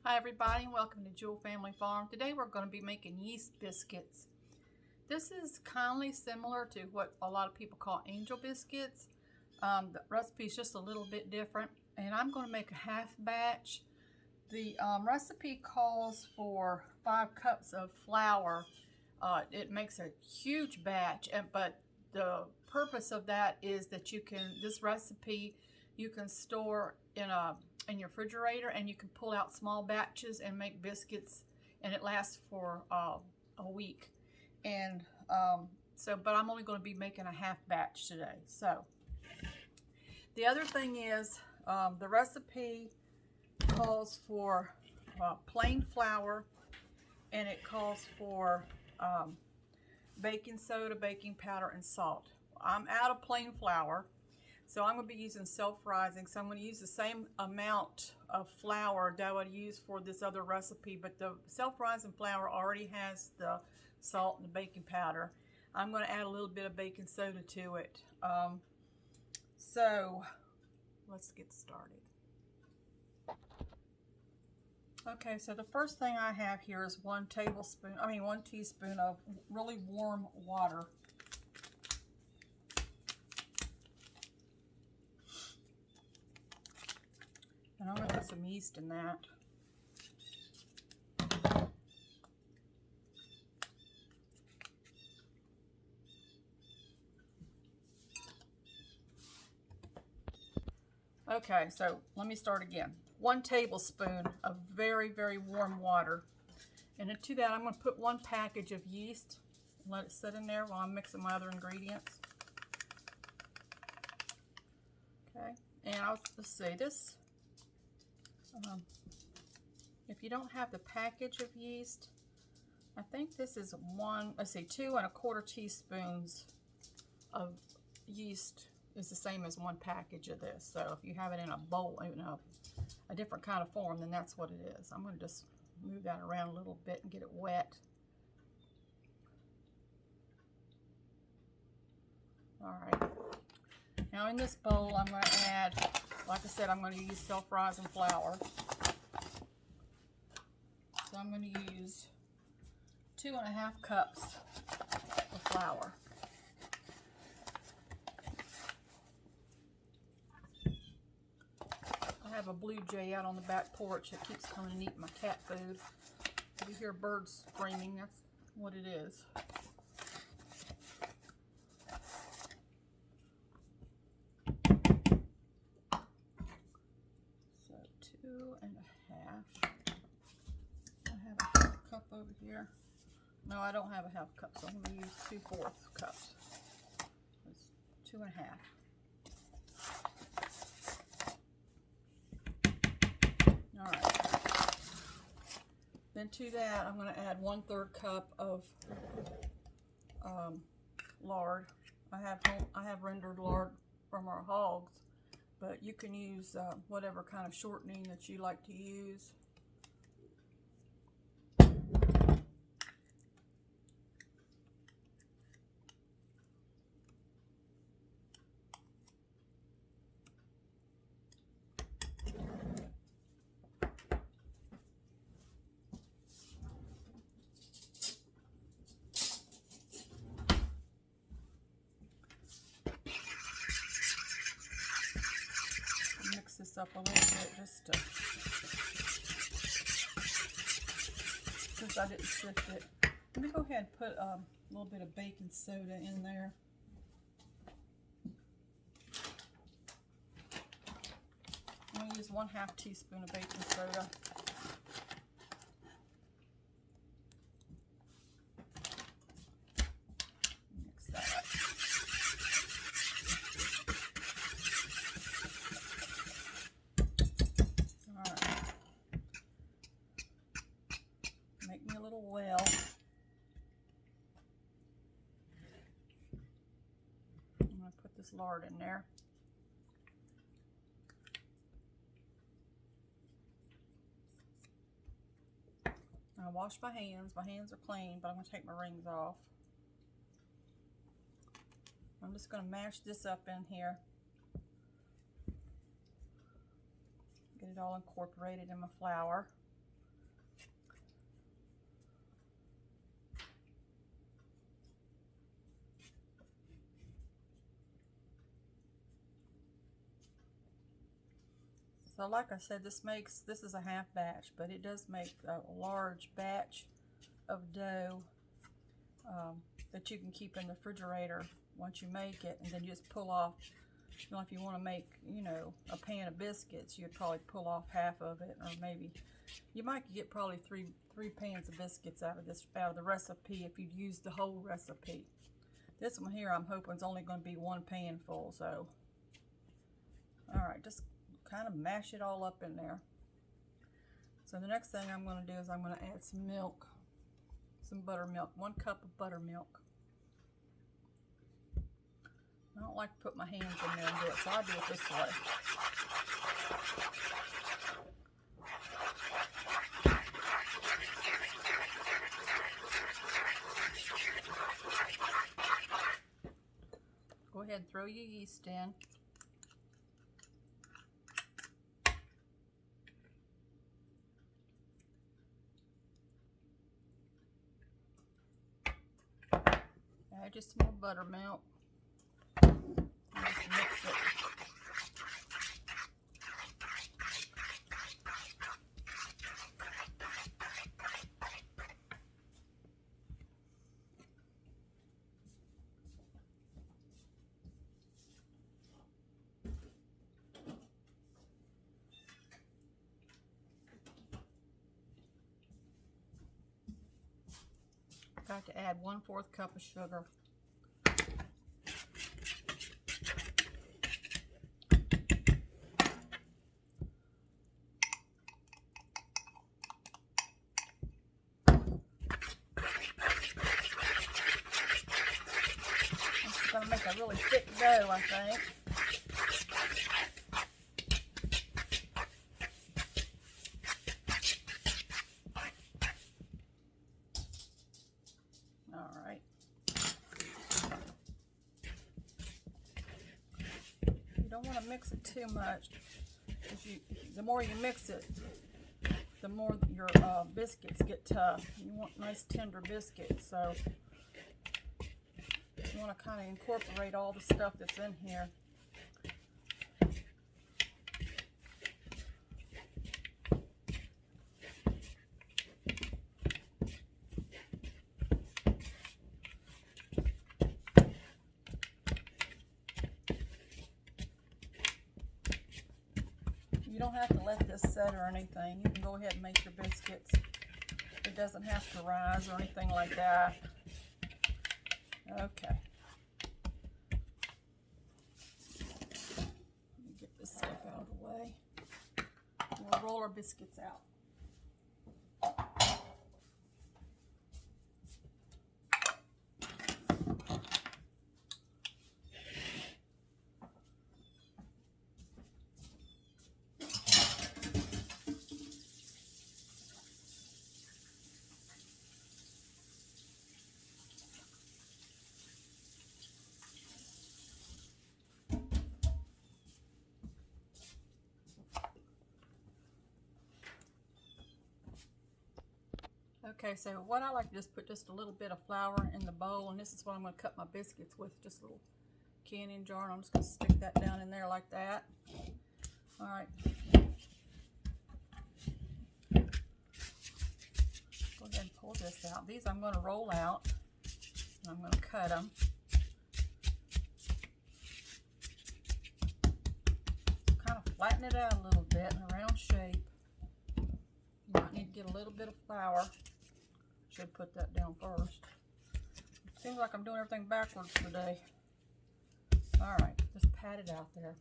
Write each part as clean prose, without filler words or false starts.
Hi everybody, welcome to Jewell Family Farm. Today we're going to be making yeast biscuits. This is kindly similar to what a lot of people call angel biscuits. The recipe is just a little bit different, and I'm going to make a half batch. The recipe calls for 5 cups of flour. It makes a huge batch, but the purpose of that is that this recipe you can store in your refrigerator, and you can pull out small batches and make biscuits, and it lasts for a week. And but I'm only going to be making a half batch today. So the other thing is the recipe calls for plain flour, and it calls for baking soda, baking powder, and salt. I'm out of plain flour, so I'm going to be using self-rising. So I'm going to use the same amount of flour that I would use for this other recipe, but the self-rising flour already has the salt and the baking powder. I'm going to add a little bit of baking soda to it. So let's get started. Okay, so the first thing I have here is 1 teaspoon of really warm water. And I'm going to put some yeast in that. Okay, so let me start again. 1 tablespoon of very, very warm water. And to that, I'm going to put 1 package of yeast and let it sit in there while I'm mixing my other ingredients. Okay, and let's see, this, if you don't have the package of yeast, I think this is 2 1/4 teaspoons of yeast is the same as 1 package of this. So if you have it in a bowl, in a different kind of form, then that's what it is. I'm going to just move that around a little bit and get it wet. All right. Now in this bowl, I'm going to add, like I said, I'm going to use self-rising flour. So I'm going to use 2 1/2 cups of flour. I have a blue jay out on the back porch that keeps coming and eating my cat food. If you hear birds screaming, that's what it is. So 2 1/2. I have a 1/2 cup over here. No, I don't have a 1/2 cup, so I'm going to use 2/4 cups. It's 2 1/2. All right. Then to that, I'm going to add 1/3 cup of lard. I have rendered lard from our hogs, but you can use whatever kind of shortening that you like to use. Mix this up a little bit just to, since I didn't sift it. Let me go ahead and put a little bit of baking soda in there. I'm going to use 1/2 teaspoon of baking soda. Mix that up. Alright. Make me a little well. I'm going to put this lard in there. I wash my hands. My hands are clean, but I'm going to take my rings off. I'm just going to mash this up in here. Get it all incorporated in my flour. So like I said, this is a half batch, but it does make a large batch of dough that you can keep in the refrigerator once you make it, and then you just pull off. You know, if you want to make, you know, a pan of biscuits, you'd probably pull off half of it, or maybe you might get probably three pans of biscuits out of the recipe if you'd use the whole recipe. This one here, I'm hoping is only going to be one pan full. So, all right, just kind of mash it all up in there. So the next thing I'm going to do is I'm going to add some milk, some buttermilk, 1 cup of buttermilk. I don't like to put my hands in there and do it, so I do it this way. Go ahead and throw your yeast in. Add just some more buttermilk. Just mix it. Got to add 1/4 cup of sugar. It's going to make a really thick dough, I think. Don't want to mix it too much, because the more you mix it, the more your biscuits get tough. You want nice tender biscuits, so you want to kind of incorporate all the stuff that's in here. You don't have to let this set or anything. You can go ahead and make your biscuits. It doesn't have to rise or anything like that. Okay. Let me get this stuff out of the way. We'll roll our biscuits out. Okay, so what I like to just put just a little bit of flour in the bowl, and this is what I'm going to cut my biscuits with, just a little canning jar, and I'm just going to stick that down in there like that. All right. Go ahead and pull this out. These I'm going to roll out, and I'm going to cut them. Kind of flatten it out a little bit in a round shape. You might need to get a little bit of flour. Should put that down first. Seems like I'm doing everything backwards today. Alright, just pat it out there.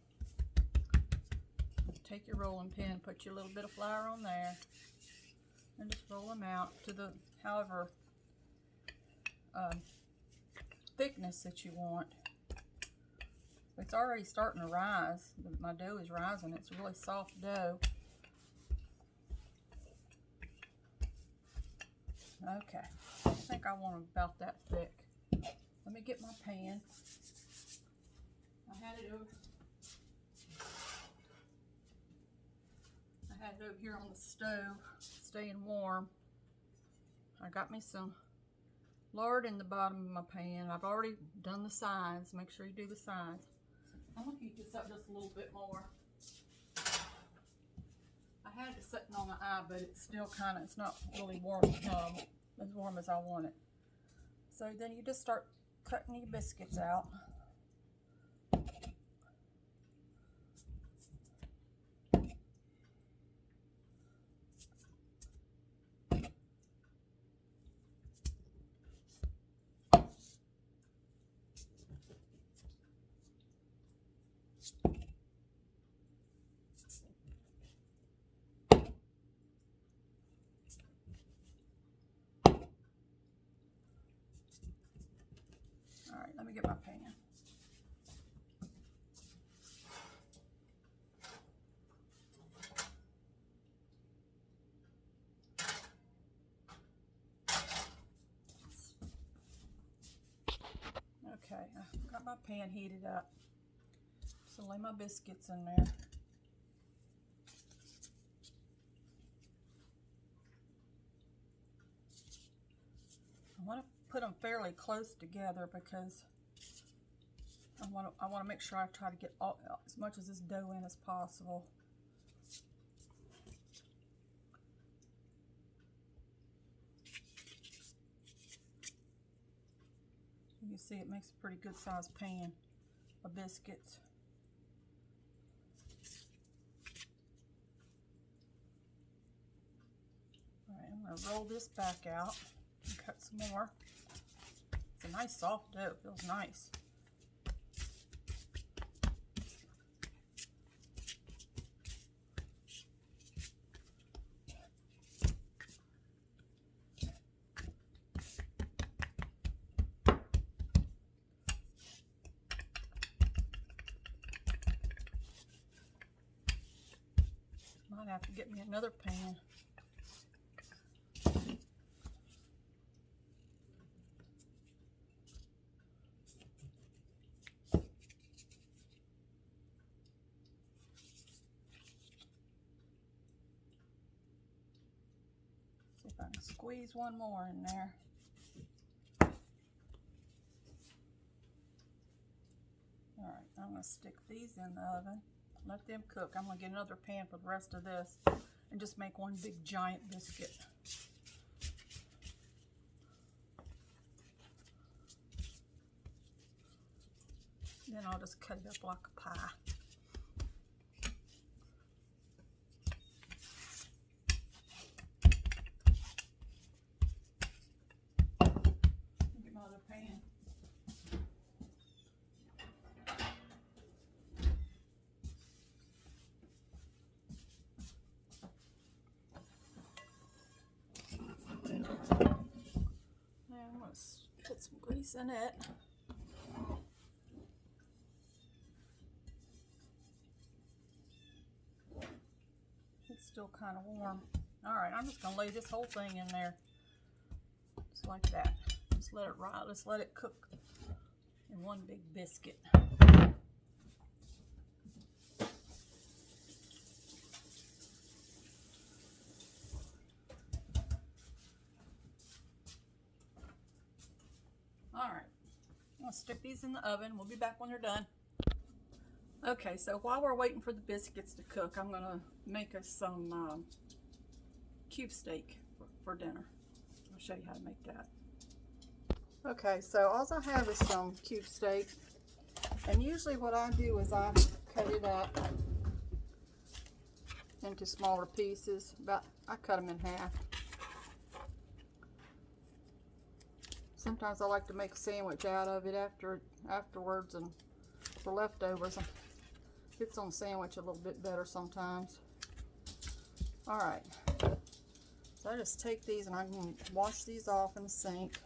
Take your rolling pin, put your little bit of flour on there, and just roll them out to the however thickness that you want. It's already starting to rise. My dough is rising. It's a really soft dough. Okay, I think I want them about that thick. Let me get my pan. I had it over here on the stove, staying warm. I got me some lard in the bottom of my pan. I've already done the sides. Make sure you do the sides. I'm gonna heat this up just a little bit more. high, but it's still kind of, it's not really warm, as warm as I want it. So then you just start cutting your biscuits out. Alright, let me get my pan. Okay, I've got my pan heated up. So lay my biscuits in there. I want to put them fairly close together because I want to make sure I try to get as much of this dough in as possible. You can see it makes a pretty good sized pan of biscuits. Alright, I'm going to roll this back out and cut some more. It's a nice soft dough, it feels nice. Might have to get me another pan. See if I can squeeze one more in there. Alright, I'm going to stick these in the oven. Let them cook. I'm going to get another pan for the rest of this and just make one big giant biscuit. Then I'll just cut it up like a pie. Get my other pan. I'm going to put some grease in it. It's still kind of warm. Alright, I'm just going to lay this whole thing in there. Just like that. Just let it rise. Just let it cook in one big biscuit. Alright, I'm going to stick these in the oven. We'll be back when they're done. Okay, so while we're waiting for the biscuits to cook, I'm going to make us some Cubesteak for dinner. I'll show you how to make that. Okay, so all I have is some Cubesteak, and usually what I do is I cut it up into smaller pieces. I cut them in half. Sometimes I like to make a sandwich out of it afterwards, and for leftovers, it fits on a sandwich a little bit better sometimes. Alright, so I just take these and I can wash these off in the sink.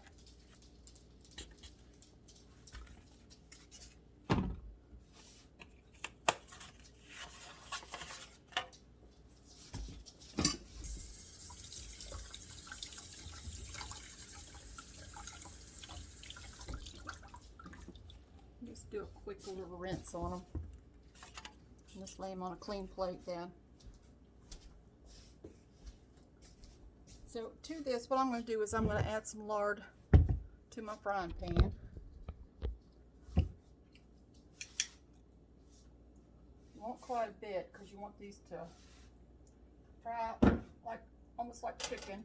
Just do a quick little rinse on them. And just lay them on a clean plate then. So to this, what I'm going to do is I'm going to add some lard to my frying pan. You want quite a bit because you want these to fry like almost like chicken.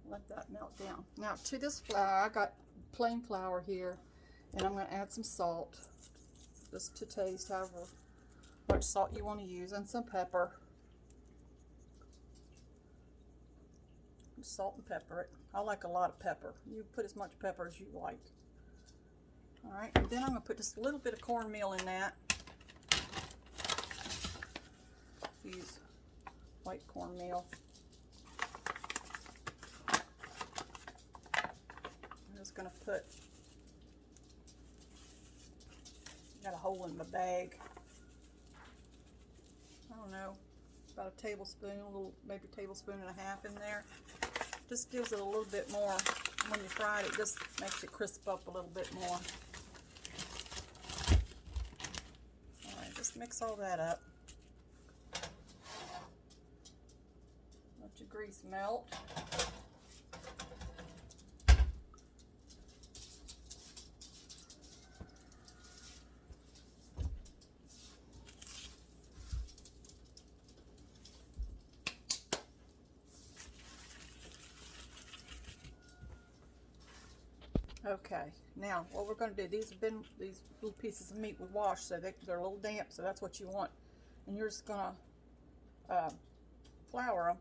Let that melt down. Now to this flour, I got plain flour here, and I'm going to add some salt, just to taste, however much salt you want to use, and some pepper. Salt and pepper it. I like a lot of pepper. You put as much pepper as you like. Alright, and then I'm going to put just a little bit of cornmeal in that. Use white cornmeal. I'm just going to put, got a hole in my bag. I don't know, about a tablespoon, a little, maybe a tablespoon and a half in there. Just gives it a little bit more. When you fry it, it just makes it crisp up a little bit more. Alright, just mix all that up. Let your grease melt. Okay, now what we're going to do, these little pieces of meat we washed, so they're a little damp, so that's what you want. And you're just going to flour them.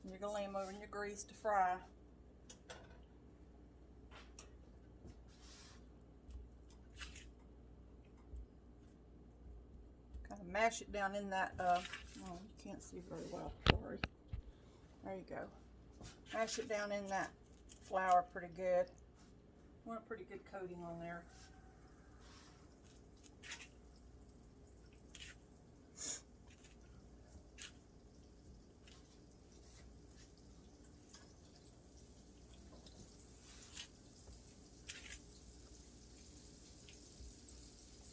And you're going to lay them over in your grease to fry. Kind of mash it down in that, oh, you can't see very well, sorry. There you go. Mash it down in that flour pretty good. Want a pretty good coating on there.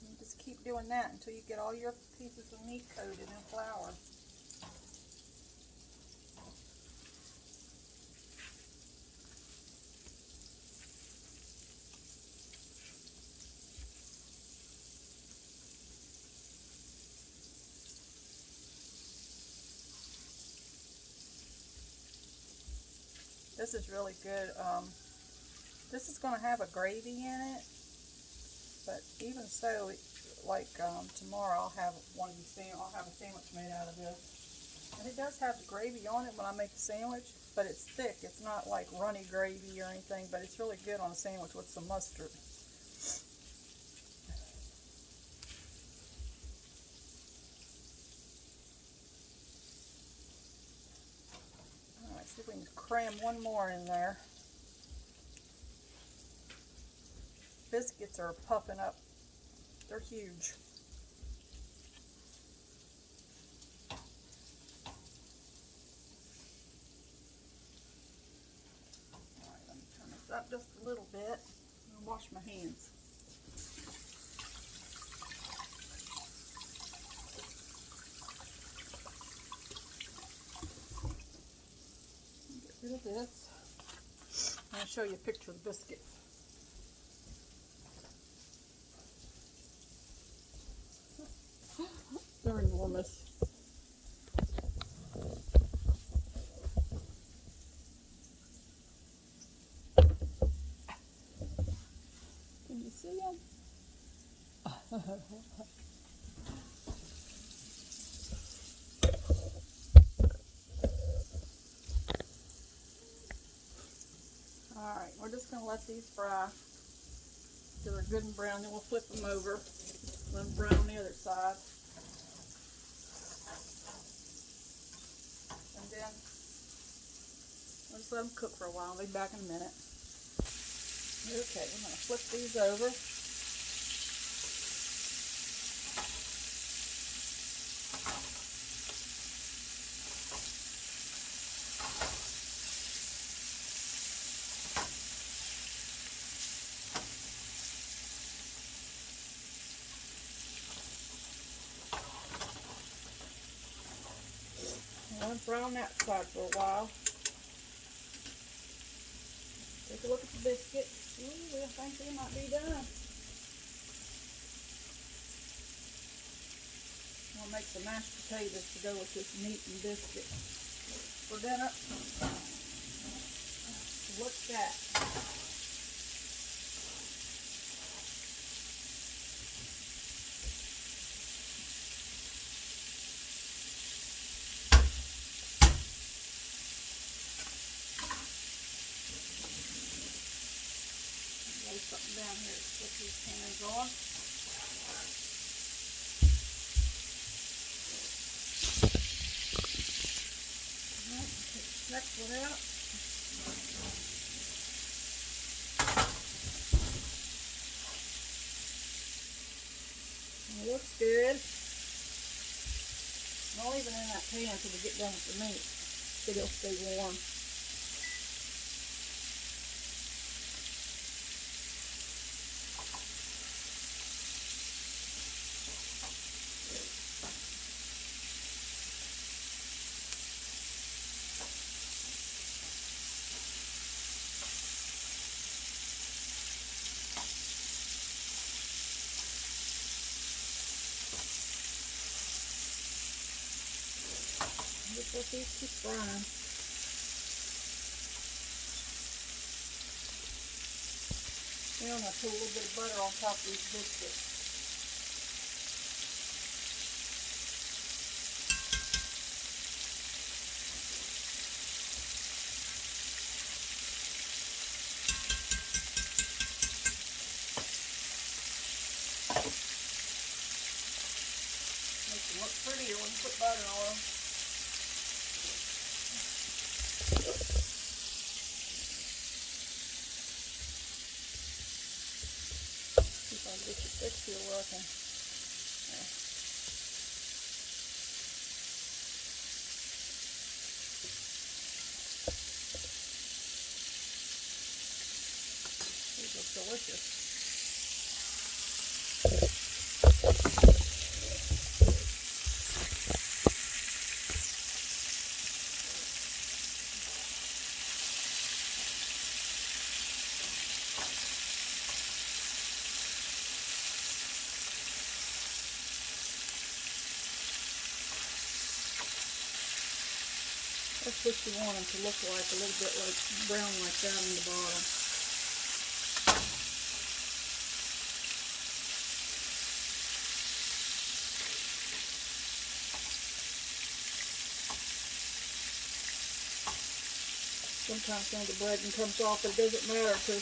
And just keep doing that until you get all your pieces of meat coated in flour. This is really good. This is going to have a gravy in it, but even so, like tomorrow, I'll have I'll have a sandwich made out of this, and it does have the gravy on it when I make the sandwich, but it's thick. It's not like runny gravy or anything, but it's really good on a sandwich with some mustard. See if we can cram one more in there. Biscuits are puffing up. They're huge. Alright, let me turn this up just a little bit. I'll wash my hands. Get rid of this. I'm going to show you a picture of the biscuit. They're enormous. Can you see them? Alright, we're just going to let these fry till they're good and brown, then we'll flip them over, let them brown on the other side. And then we'll just let them cook for a while. I'll be back in a minute. Okay, we're going to flip these over. Brown that side for a while. Take a look at the biscuit. Ooh, I think they might be done. I'll make some mashed potatoes to go with this meat and biscuit for dinner. Look at that. Lay something down here to put these pans on. Next one out. It looks good. I'll leave it in that pan until we get done with the meat, so it'll stay warm. Just let these keep frying. Then I'm going to put a little bit of butter on top of these biscuits. Makes them look prettier when you put butter on them. Get the sticks here where I can. These look delicious. That's what you want them to look like, a little bit like brown like that on the bottom. Sometimes some of the breading comes off, but it doesn't matter because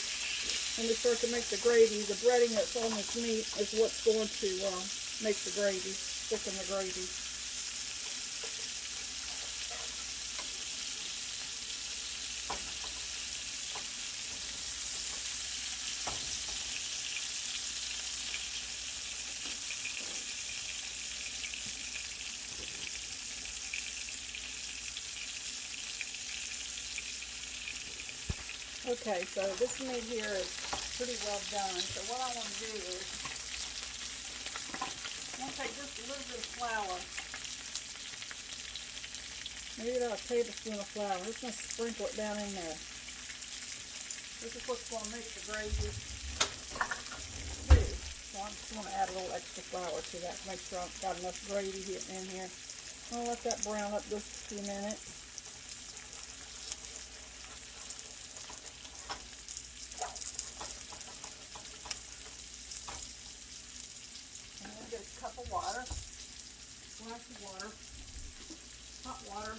when we start to make the gravy, the breading that's on this meat is what's going to make the gravy, thicken the gravy. Okay, so this meat here is pretty well done. So what I want to do is, I'm going to take just a little bit of flour, maybe about a tablespoon of flour. I'm just going to sprinkle it down in there. This is what's going to make the gravy do. So I'm just going to add a little extra flour to that to make sure I've got enough gravy in here. I'll let that brown up just a few minutes. Cup of water, glass of water, hot water.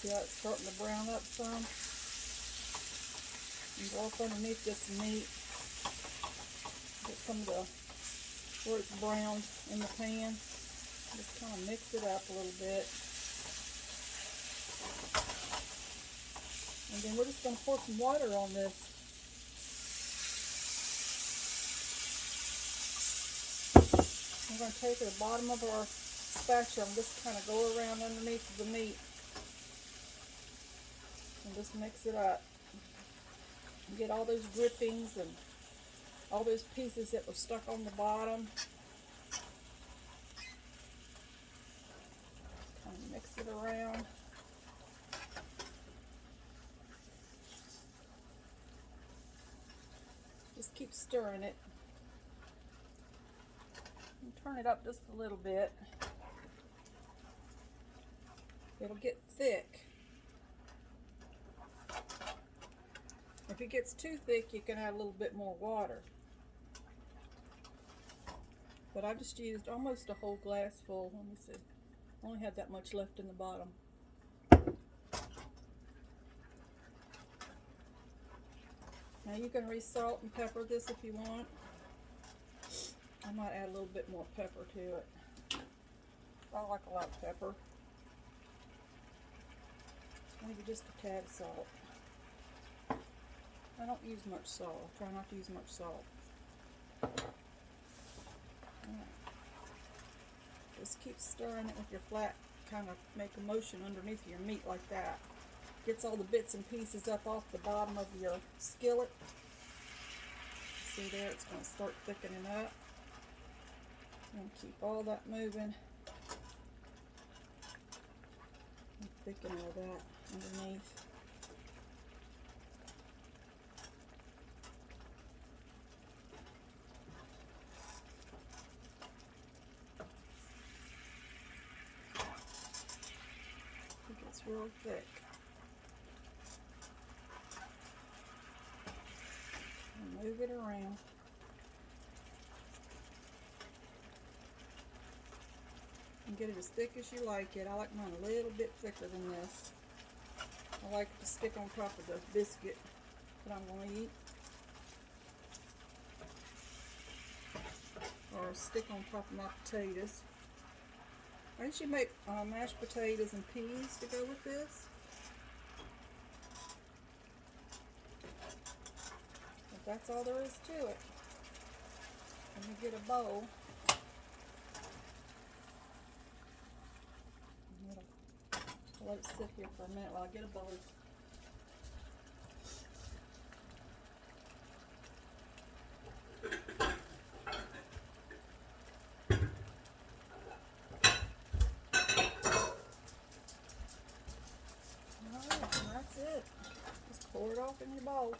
See how it's starting to brown up some? And go up underneath this meat. Get some of the where it's browned in the pan. Just kind of mix it up a little bit. And then we're just going to pour some water on this. I'm going to take the bottom of our spatula and just kind of go around underneath the meat. And just mix it up. Get all those drippings and all those pieces that were stuck on the bottom. Kind of mix it around. Just keep stirring it. And turn it up just a little bit. It'll get thick. If it gets too thick, you can add a little bit more water. But I just used almost a whole glass full. Let me see. I only had that much left in the bottom. Now you can re-salt and pepper this if you want. I might add a little bit more pepper to it. I like a lot of pepper. Maybe just a tad of salt. I don't use much salt. I try not to use much salt. Just keep stirring it with your flat, kind of make a motion underneath your meat like that. Gets all the bits and pieces up off the bottom of your skillet. See there, it's going to start thickening up. And keep all that moving. And thicken all that underneath. It's real thick. And move it around. And get it as thick as you like it. I like mine a little bit thicker than this. I like it to stick on top of the biscuit that I'm going to eat. Or stick on top of my potatoes. I usually make mashed potatoes and peas to go with this. But that's all there is to it. Let me get a bowl. I'll let it sit here for a minute while I get a bowl. Pour it off in your bowl.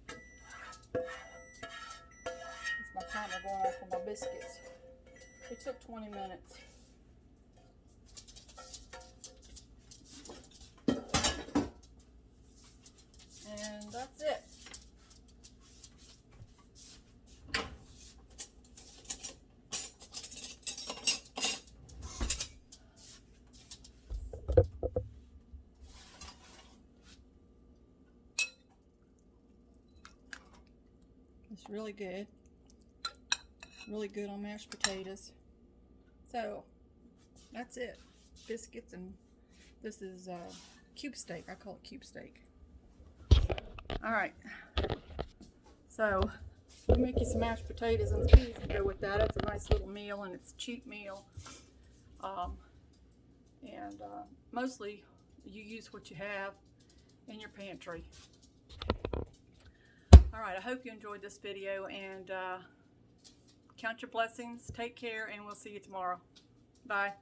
It's my timer going off for my biscuits. It took 20 minutes. And that's it. It's really good. Really good on mashed potatoes. So, that's it. Biscuits, and this is Cubesteak. I call it Cubesteak. Alright. So, we'll make you some mashed potatoes and peas to go with that. It's a nice little meal, and it's a cheap meal. Mostly, you use what you have in your pantry. Alright, I hope you enjoyed this video, and count your blessings, take care, and we'll see you tomorrow. Bye.